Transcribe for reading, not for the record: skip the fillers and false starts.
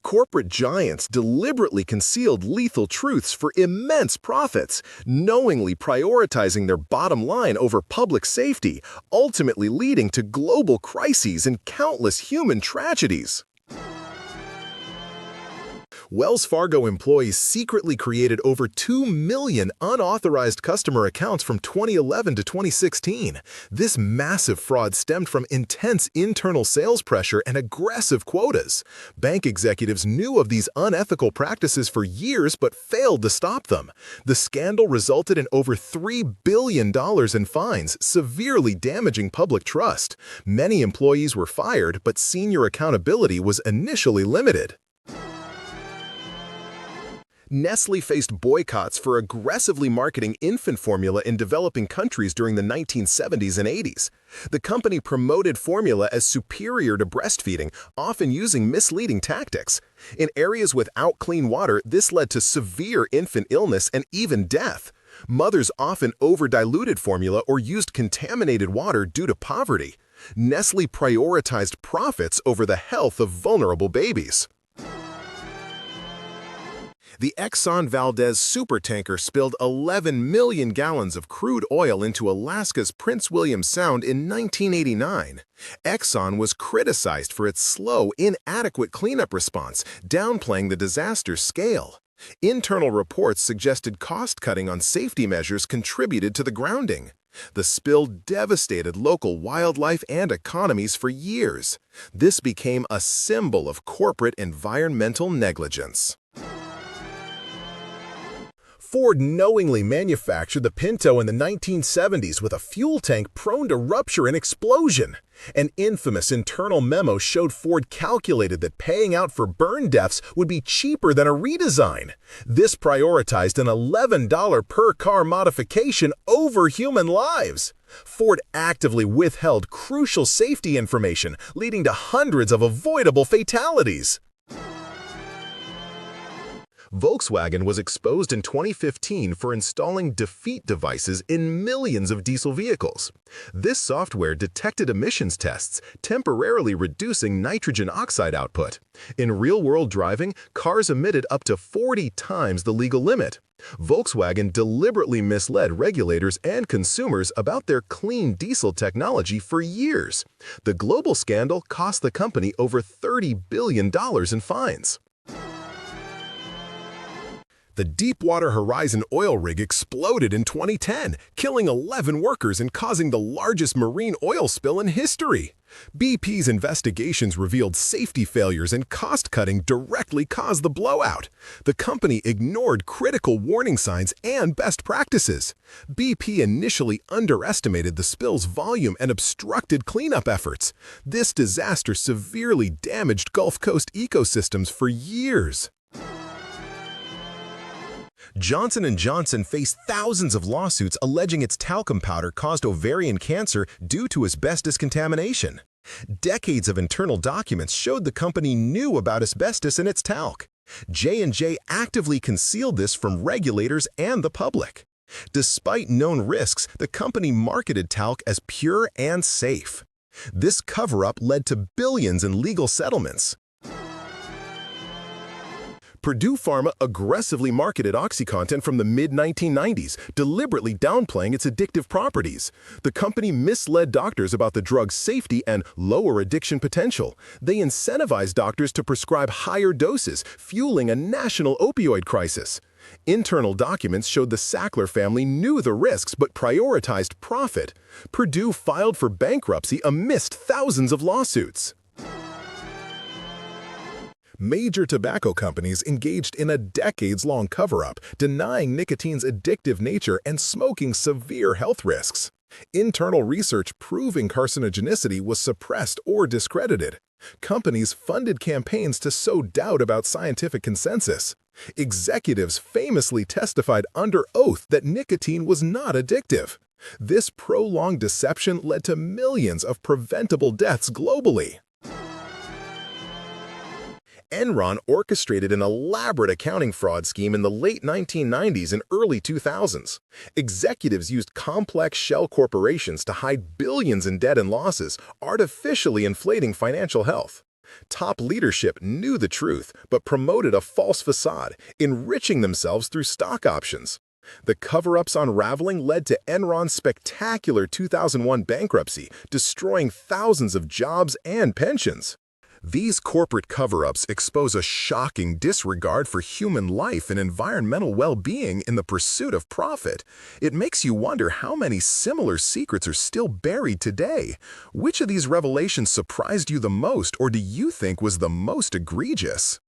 Corporate giants deliberately concealed lethal truths for immense profits, knowingly prioritizing their bottom line over public safety, ultimately leading to global crises and countless human tragedies. Wells Fargo employees secretly created over 2 million unauthorized customer accounts from 2011 to 2016. This massive fraud stemmed from intense internal sales pressure and aggressive quotas. Bank executives knew of these unethical practices for years but failed to stop them. The scandal resulted in over $3 billion in fines, severely damaging public trust. Many employees were fired, but senior accountability was initially limited. Nestle faced boycotts for aggressively marketing infant formula in developing countries during the 1970s and 80s. The company promoted formula as superior to breastfeeding, often using misleading tactics. In areas without clean water, this led to severe infant illness and even death. Mothers often over-diluted formula or used contaminated water due to poverty. Nestle prioritized profits over the health of vulnerable babies. The Exxon Valdez supertanker spilled 11 million gallons of crude oil into Alaska's Prince William Sound in 1989. Exxon was criticized for its slow, inadequate cleanup response, downplaying the disaster's scale. Internal reports suggested cost-cutting on safety measures contributed to the grounding. The spill devastated local wildlife and economies for years. This became a symbol of corporate environmental negligence. Ford knowingly manufactured the Pinto in the 1970s with a fuel tank prone to rupture and explosion. An infamous internal memo showed Ford calculated that paying out for burn deaths would be cheaper than a redesign. This prioritized an $11 per car modification over human lives. Ford actively withheld crucial safety information, leading to hundreds of avoidable fatalities. Volkswagen was exposed in 2015 for installing defeat devices in millions of diesel vehicles. This software detected emissions tests, temporarily reducing nitrogen oxide output. In real-world driving, cars emitted up to 40 times the legal limit. Volkswagen deliberately misled regulators and consumers about their clean diesel technology for years. The global scandal cost the company over $30 billion in fines. The Deepwater Horizon oil rig exploded in 2010, killing 11 workers and causing the largest marine oil spill in history. BP's investigations revealed safety failures and cost-cutting directly caused the blowout. The company ignored critical warning signs and best practices. BP initially underestimated the spill's volume and obstructed cleanup efforts. This disaster severely damaged Gulf Coast ecosystems for years. Johnson & Johnson faced thousands of lawsuits alleging its talcum powder caused ovarian cancer due to asbestos contamination. Decades of internal documents showed the company knew about asbestos in its talc. J&J actively concealed this from regulators and the public. Despite known risks, the company marketed talc as pure and safe. This cover-up led to billions in legal settlements. Purdue Pharma aggressively marketed OxyContin from the mid-1990s, deliberately downplaying its addictive properties. The company misled doctors about the drug's safety and lower addiction potential. They incentivized doctors to prescribe higher doses, fueling a national opioid crisis. Internal documents showed the Sackler family knew the risks but prioritized profit. Purdue filed for bankruptcy amidst thousands of lawsuits. Major tobacco companies engaged in a decades-long cover-up, denying nicotine's addictive nature and smoking's severe health risks. Internal research proving carcinogenicity was suppressed or discredited. Companies funded campaigns to sow doubt about scientific consensus. Executives famously testified under oath that nicotine was not addictive. This prolonged deception led to millions of preventable deaths globally. Enron orchestrated an elaborate accounting fraud scheme in the late 1990s and early 2000s. Executives used complex shell corporations to hide billions in debt and losses, artificially inflating financial health. Top leadership knew the truth, but promoted a false facade, enriching themselves through stock options. The cover-ups unraveling led to Enron's spectacular 2001 bankruptcy, destroying thousands of jobs and pensions. These corporate cover-ups expose a shocking disregard for human life and environmental well-being in the pursuit of profit. It makes you wonder how many similar secrets are still buried today. Which of these revelations surprised you the most, or do you think was the most egregious?